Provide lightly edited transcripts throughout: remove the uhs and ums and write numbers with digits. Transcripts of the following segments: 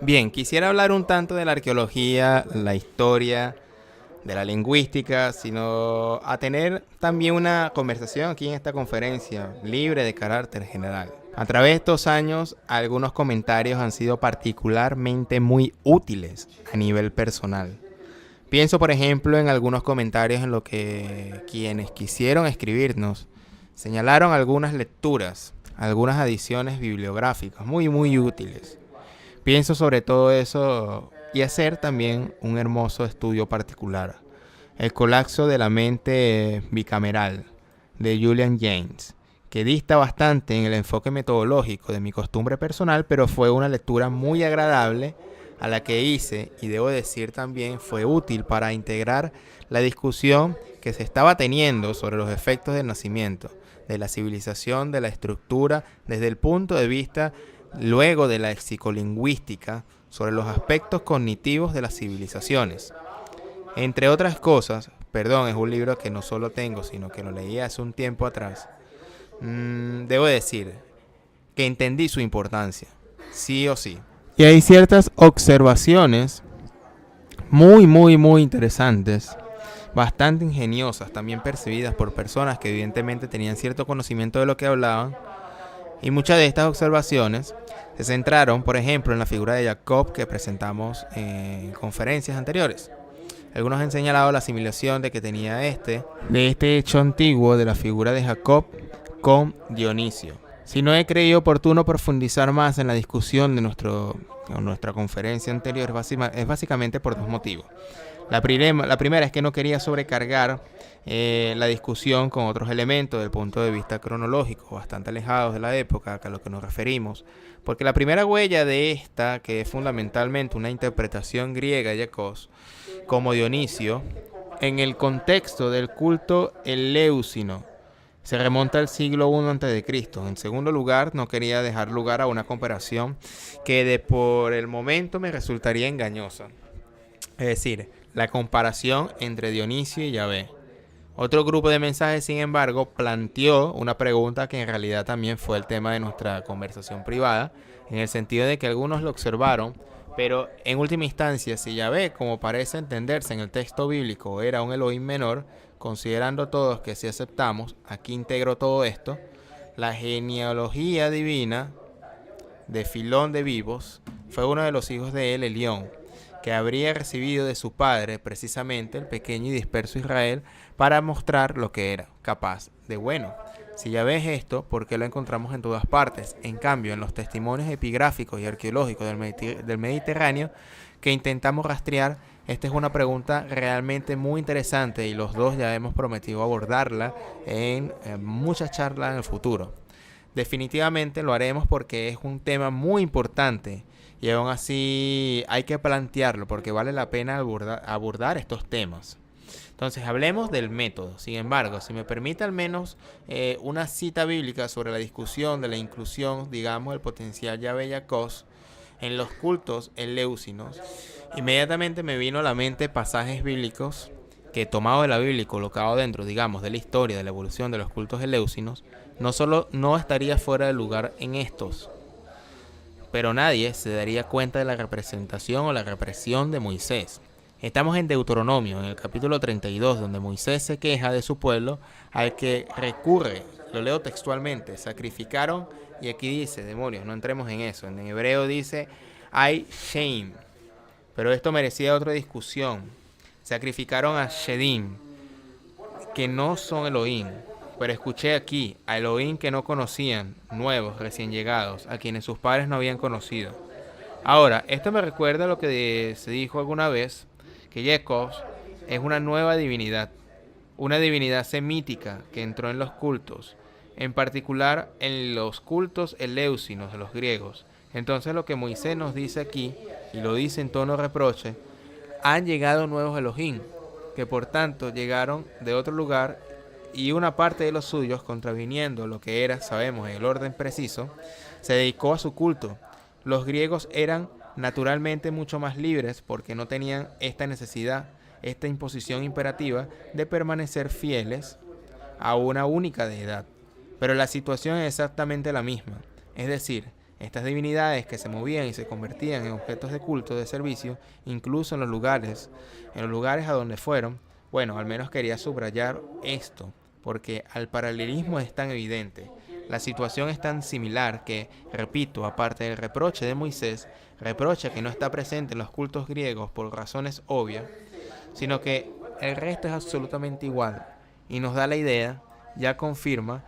Bien, quisiera hablar un tanto de la arqueología, la historia, de la lingüística, sino a tener también una conversación aquí en esta conferencia, libre de carácter general. A través de estos años, algunos comentarios han sido particularmente muy útiles a nivel personal. Pienso, por ejemplo, en algunos comentarios en los que quienes quisieron escribirnos señalaron algunas lecturas, algunas adiciones bibliográficas muy útiles. Pienso sobre todo eso y hacer también un hermoso estudio particular. El colapso de la mente bicameral de Julian Jaynes, que dista bastante en el enfoque metodológico de mi costumbre personal, pero fue una lectura muy agradable a la que hice y debo decir también fue útil para integrar la discusión que se estaba teniendo sobre los efectos del nacimiento, de la civilización, de la estructura, desde el punto de vista luego de la psicolingüística sobre los aspectos cognitivos de las civilizaciones. Entre otras cosas, perdón, es un libro que no solo tengo, sino que lo leí hace un tiempo atrás. Debo decir que entendí su importancia, sí o sí. Y hay ciertas observaciones muy interesantes, bastante ingeniosas, también percibidas por personas que evidentemente tenían cierto conocimiento de lo que hablaban. Y muchas de estas observaciones se centraron, por ejemplo, en la figura de Jacob que presentamos en conferencias anteriores. Algunos han señalado la asimilación de que tenía de este hecho antiguo de la figura de Jacob con Dionisio. Si no he creído oportuno profundizar más en la discusión de nuestra conferencia anterior, es básicamente por dos motivos. La primera es que no quería sobrecargar la discusión con otros elementos del punto de vista cronológico, bastante alejados de la época a lo que nos referimos, porque la primera huella de esta, que es fundamentalmente una interpretación griega de Jacob como Dionisio, en el contexto del culto eleucino, se remonta al siglo I a.C. En segundo lugar, no quería dejar lugar a una comparación que por el momento me resultaría engañosa. Es decir, la comparación entre Dionisio y Yahvé. Otro grupo de mensajes, sin embargo, planteó una pregunta que en realidad también fue el tema de nuestra conversación privada, en el sentido de que algunos lo observaron, pero en última instancia, si Yahvé, como parece entenderse en el texto bíblico, era un Elohim menor, considerando todos que si aceptamos, aquí integro todo esto, la genealogía divina de Filón de Vivos fue uno de los hijos de él, Elión, que habría recibido de su padre precisamente el pequeño y disperso Israel para mostrar lo que era capaz de bueno. Si ya ves esto, ¿por qué lo encontramos en todas partes? En cambio, en los testimonios epigráficos y arqueológicos del Mediterráneo que intentamos rastrear, esta es una pregunta realmente muy interesante y los dos ya hemos prometido abordarla en muchas charlas en el futuro. Definitivamente lo haremos porque es un tema muy importante y aún así hay que plantearlo porque vale la pena abordar estos temas. Entonces hablemos del método. Sin embargo, si me permite al menos una cita bíblica sobre la discusión de la inclusión, digamos, del potencial Yahvé Jacob en los cultos eleusinos, inmediatamente me vino a la mente pasajes bíblicos que tomado de la Biblia y colocado dentro, digamos, de la historia de la evolución de los cultos eleusinos, no solo no estaría fuera de lugar en estos, pero nadie se daría cuenta de la representación o la represión de Moisés. Estamos en Deuteronomio, en el capítulo 32, donde Moisés se queja de su pueblo al que recurre, lo leo textualmente, sacrificaron, y aquí dice, demonios, no entremos en eso, en hebreo dice, hay shame, pero esto merecía otra discusión. Sacrificaron a Shedim, que no son Elohim, pero escuché aquí a Elohim que no conocían, nuevos, recién llegados, a quienes sus padres no habían conocido. Ahora, esto me recuerda a lo que se dijo alguna vez, que Jacob es una divinidad semítica que entró en los cultos, en particular en los cultos eleusinos de los griegos. Entonces lo que Moisés nos dice aquí, y lo dice en tono de reproche, han llegado nuevos Elohim, que por tanto llegaron de otro lugar y una parte de los suyos, contraviniendo lo que era, sabemos, en el orden preciso, se dedicó a su culto. Los griegos eran naturalmente mucho más libres porque no tenían esta necesidad, esta imposición imperativa de permanecer fieles a una única deidad. Pero la situación es exactamente la misma. Es decir, Estas divinidades que se movían y se convertían en objetos de culto, de servicio, incluso en los lugares a donde fueron, bueno, al menos quería subrayar esto, porque al paralelismo es tan evidente. La situación es tan similar que, repito, aparte del reproche de Moisés, reproche que no está presente en los cultos griegos por razones obvias, sino que el resto es absolutamente igual y nos da la idea, ya confirma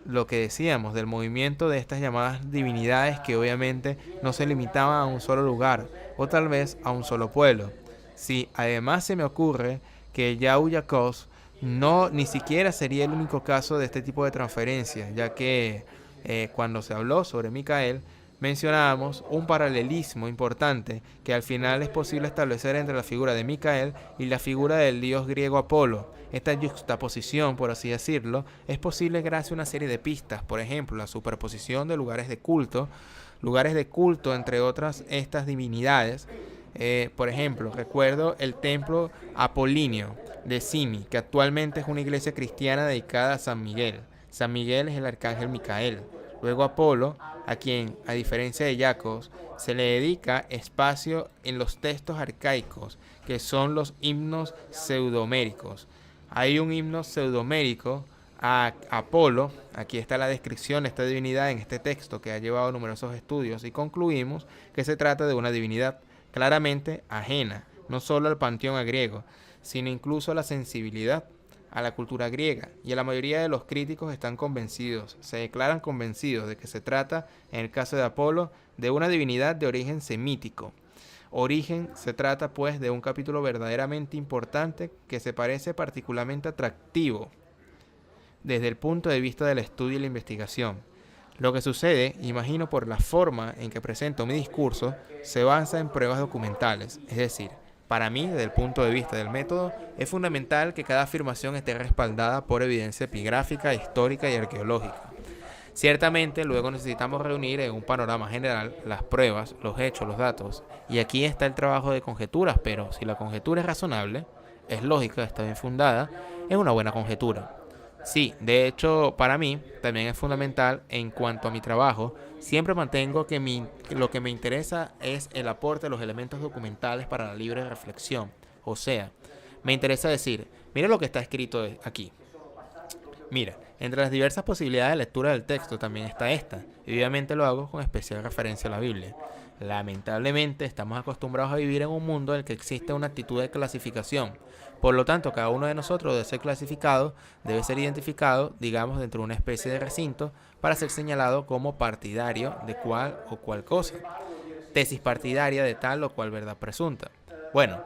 lo que decíamos del movimiento de estas llamadas divinidades que obviamente no se limitaban a un solo lugar o tal vez a un solo pueblo. Si además se me ocurre que Yauyakos no ni siquiera sería el único caso de este tipo de transferencia, ya que cuando se habló sobre Micael mencionábamos un paralelismo importante que al final es posible establecer entre la figura de Micael y la figura del dios griego Apolo. Esta juxtaposición, por así decirlo, es posible gracias a una serie de pistas, por ejemplo, la superposición de lugares de culto entre otras estas divinidades. Por ejemplo, recuerdo el templo apolíneo de Simi, que actualmente es una iglesia cristiana dedicada a San Miguel. San Miguel es el arcángel Micael. Luego Apolo, a quien, a diferencia de Iacos, se le dedica espacio en los textos arcaicos, que son los himnos pseudoméricos. Hay un himno pseudomérico a Apolo, aquí está la descripción de esta divinidad en este texto que ha llevado numerosos estudios y concluimos que se trata de una divinidad claramente ajena, no solo al panteón griego, sino incluso a la sensibilidad, a la cultura griega, y la mayoría de los críticos están convencidos, se declaran convencidos de que se trata, en el caso de Apolo, de una divinidad de origen semítico. Origen se trata pues de un capítulo verdaderamente importante que se parece particularmente atractivo desde el punto de vista del estudio y la investigación. Lo que sucede, imagino por la forma en que presento mi discurso, se basa en pruebas documentales, es decir, para mí, desde el punto de vista del método, es fundamental que cada afirmación esté respaldada por evidencia epigráfica, histórica y arqueológica. Ciertamente, luego necesitamos reunir en un panorama general las pruebas, los hechos, los datos, y aquí está el trabajo de conjeturas, pero si la conjetura es razonable, es lógica, está bien fundada, es una buena conjetura. Sí, de hecho, para mí también es fundamental en cuanto a mi trabajo. Siempre mantengo que lo que me interesa es el aporte de los elementos documentales para la libre reflexión. O sea, me interesa decir, mira lo que está escrito aquí. Mira, entre las diversas posibilidades de lectura del texto también está esta, y obviamente lo hago con especial referencia a la Biblia. Lamentablemente estamos acostumbrados a vivir en un mundo en el que existe una actitud de clasificación. Por lo tanto, cada uno de nosotros debe ser clasificado, debe ser identificado, digamos, dentro de una especie de recinto para ser señalado como partidario de cual o cual cosa. Tesis partidaria de tal o cual verdad presunta. Bueno,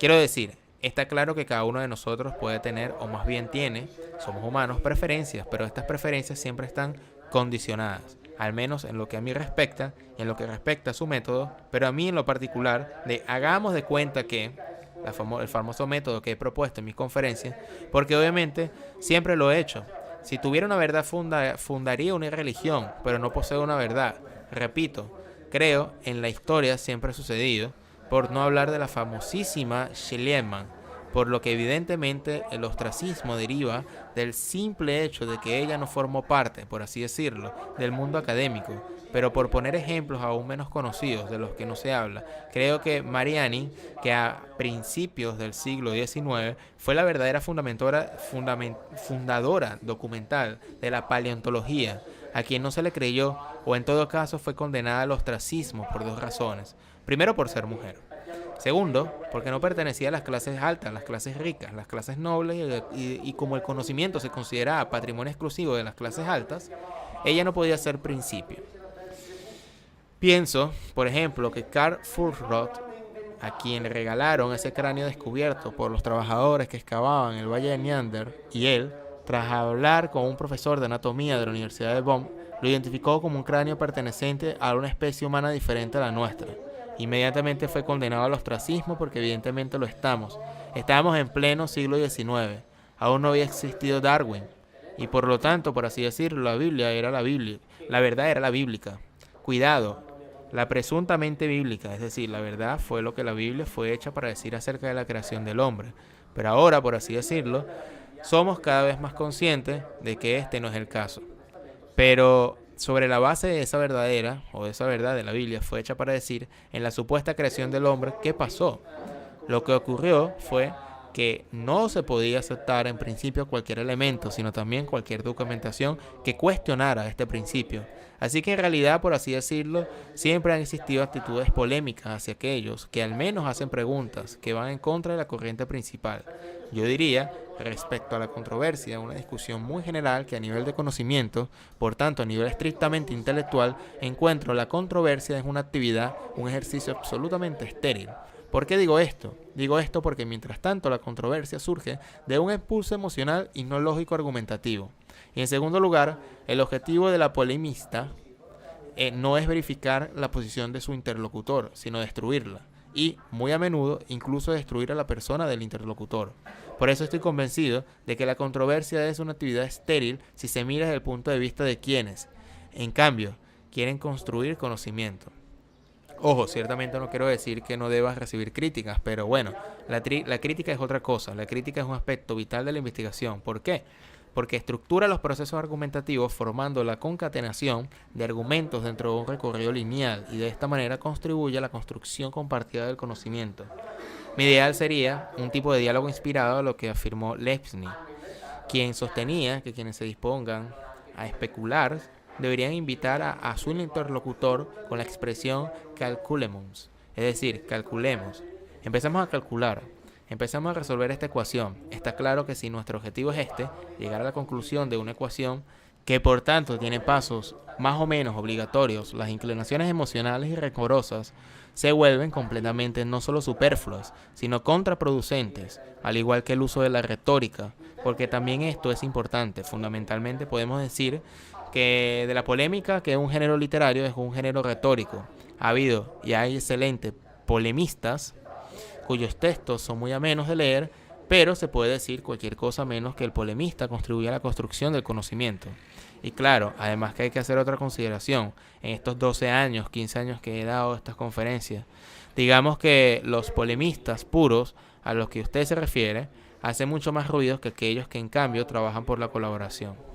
quiero decir, está claro que cada uno de nosotros puede tener, o más bien tiene, somos humanos, preferencias, pero estas preferencias siempre están condicionadas, al menos en lo que a mí respecta, y en lo que respecta a su método, pero a mí en lo particular, de hagamos de cuenta que el famoso método que he propuesto en mis conferencias, porque obviamente siempre lo he hecho. Si tuviera una verdad fundaría una religión, pero no poseo una verdad. Repito, creo en la historia siempre ha sucedido, por no hablar de la famosísima Schliemann, por lo que evidentemente el ostracismo deriva del simple hecho de que ella no formó parte, por así decirlo, del mundo académico. Pero por poner ejemplos aún menos conocidos de los que no se habla, creo que Mariani, que a principios del siglo XIX fue la verdadera fundadora documental de la paleontología, a quien no se le creyó o en todo caso fue condenada al ostracismo por dos razones. Primero, por ser mujer. Segundo, porque no pertenecía a las clases altas, las clases ricas, las clases nobles y como el conocimiento se consideraba patrimonio exclusivo de las clases altas, ella no podía ser principio. Pienso, por ejemplo, que Karl Furroth, a quien le regalaron ese cráneo descubierto por los trabajadores que excavaban el valle de Neander, y él, tras hablar con un profesor de anatomía de la Universidad de Bonn, lo identificó como un cráneo perteneciente a una especie humana diferente a la nuestra. Inmediatamente fue condenado al ostracismo porque evidentemente lo estamos. Estábamos en pleno siglo XIX. Aún no había existido Darwin. Y por lo tanto, por así decirlo, la Biblia era la Biblia. La verdad era la bíblica. Cuidado, la presuntamente bíblica, es decir, la verdad fue lo que la Biblia fue hecha para decir acerca de la creación del hombre. Pero ahora, por así decirlo, somos cada vez más conscientes de que este no es el caso. Pero sobre la base de esa verdadera, o de esa verdad de la Biblia, fue hecha para decir, en la supuesta creación del hombre, ¿qué pasó? Lo que ocurrió fue que no se podía aceptar en principio cualquier elemento, sino también cualquier documentación que cuestionara este principio. Así que en realidad, por así decirlo, siempre han existido actitudes polémicas hacia aquellos que al menos hacen preguntas que van en contra de la corriente principal. Yo diría, respecto a la controversia, una discusión muy general que a nivel de conocimiento, por tanto a nivel estrictamente intelectual, encuentro la controversia es una actividad, un ejercicio absolutamente estéril. ¿Por qué digo esto? Digo esto porque mientras tanto la controversia surge de un impulso emocional y no lógico argumentativo. Y en segundo lugar, el objetivo de la polemista no es verificar la posición de su interlocutor, sino destruirla. Y, muy a menudo, incluso destruir a la persona del interlocutor. Por eso estoy convencido de que la controversia es una actividad estéril si se mira desde el punto de vista de quienes, en cambio, quieren construir conocimiento. Ojo, ciertamente no quiero decir que no debas recibir críticas, pero bueno, la crítica es otra cosa. La crítica es un aspecto vital de la investigación. ¿Por qué? Porque estructura los procesos argumentativos formando la concatenación de argumentos dentro de un recorrido lineal y de esta manera contribuye a la construcción compartida del conocimiento. Mi ideal sería un tipo de diálogo inspirado a lo que afirmó Leibniz, quien sostenía que quienes se dispongan a especular deberían invitar a su interlocutor con la expresión calculemos, es decir, calculemos. Empezamos a calcular, empezamos a resolver esta ecuación. Está claro que si nuestro objetivo es llegar a la conclusión de una ecuación que por tanto tiene pasos más o menos obligatorios, las inclinaciones emocionales y rencorosas se vuelven completamente no solo superfluas, sino contraproducentes, al igual que el uso de la retórica, porque también esto es importante. Fundamentalmente podemos decir que de la polémica, que es un género literario, es un género retórico. Ha habido y hay excelentes polemistas cuyos textos son muy amenos de leer, pero se puede decir cualquier cosa menos que el polemista contribuye a la construcción del conocimiento. Y claro, además que hay que hacer otra consideración. En estos 12 años, 15 años que he dado estas conferencias, digamos que los polemistas puros a los que usted se refiere hacen mucho más ruido que aquellos que en cambio trabajan por la colaboración.